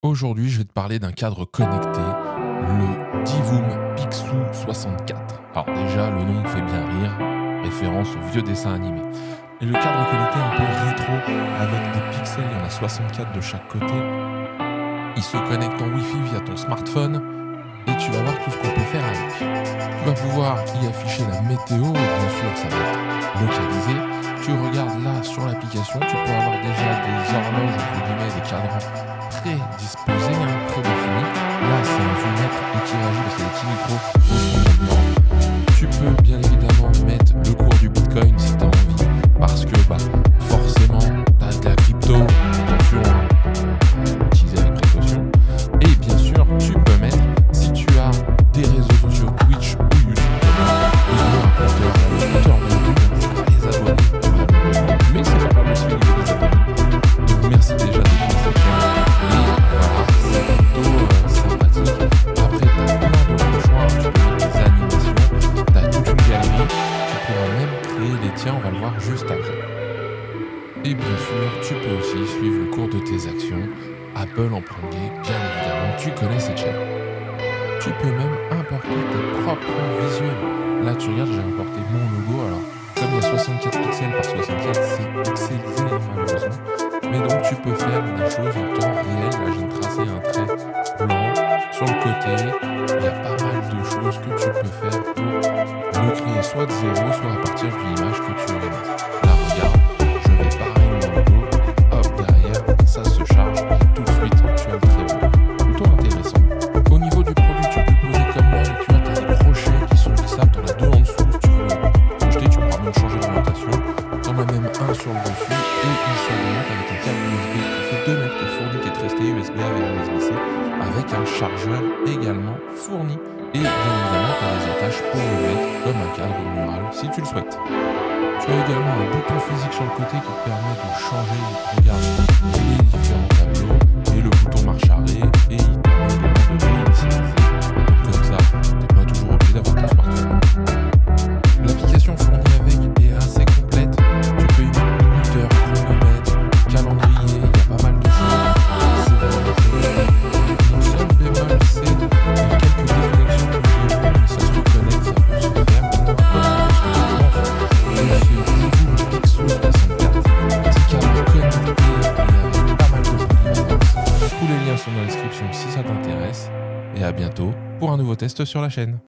Aujourd'hui, je vais te parler d'un cadre connecté, le Divoom Picsou 64. Alors déjà, le nom me fait bien rire, référence au vieux dessin animé. Et le cadre connecté un peu rétro, avec des pixels, il y en a 64 de chaque côté. Il se connecte en Wi-Fi via ton smartphone et tu vas voir tout ce qu'on peut faire avec. Tu vas pouvoir y afficher la météo et bien sûr ça va être localisé. Tu regardes là sur l'application, tu peux avoir déjà des horloges, entre guillemets, des cadrans prédisposés, prédéfinis. Là c'est un voltmètre et qui réagit parce qu'il y a des petits micros au fond blanc. Tu peux bien évidemment mettre le cours du Bitcoin si tu as envie, parce que forcément tu as de la crypto, attention, utiliser avec précaution. Et bien sûr tu peux mettre, si tu as des réseaux sociaux Twitch ou YouTube, un compteur de vues, les abonnés, malheureusement, mais c'est pas possible de les abonnés. Donc merci déjà de suivre cette chaîne. Et voilà, c'est plutôt sympathique. Après, tu as plein d'autres choix, tu peux mettre des animations, tu as toute une galerie, tu pourras même créer les tiens, on va le voir juste après. Et bien sûr, tu peux aussi suivre le cours de tes actions. Apple en premier, bien évidemment, tu connais cette chaîne. Tu peux même importer tes propres visuels. Là, tu regardes, j'ai importé mon logo. Alors, comme il y a 64 pixels par 64, c'est pixelisé malheureusement. Mais donc, tu peux faire des choses en temps réel. Là, j'ai tracé un trait blanc sur le côté. Il y a pas mal de choses que tu peux faire pour le créer soit de zéro, soit à partir d'une image que tu réalises. Là, regarde, je vais pareil mon logo. Et hop, derrière, ça se charge. Et tout de suite, tu as le trait blanc. Plutôt intéressant. Au niveau du produit, tu peux poser comme moi, tu vois, tu as des crochets qui sont glissables, tu en as deux en dessous, si tu veux projeter, tu pourras même changer d'orientation. Tu en as même un sur le dessus et il s'alimente avec un câble USB qui fait 2 mètres, qui est fourni, qui est resté USB A vers USB-C, avec un chargeur également fourni. Et bien évidemment, tu as des attaches pour le mettre comme un cadre mural si tu le souhaites. Tu as également un bouton physique sur le côté qui te permet de changer, regarde, les différents tableaux et le bouton marche arrêt et il permet également de réinitialiser. Comme ça, tu n'es pas toujours obligé d'avoir ton smartphone. L'application fournie avec est assez complète. Tu peux y mettre minuteur, chronomètre, calendrier, il y a pas mal de choses. C'est vraiment génial. Mon seul bémol, c'est quelques déconnexions que j'ai vues, mais ça se reconnecte, ça peut se faire. Parce que je pense que ce Divoom Picsou 64, petit cadre connecté et avec pas mal de polyvalence. Tous les liens sont dans la description si ça t'intéresse. Et à bientôt pour un nouveau test sur la chaîne.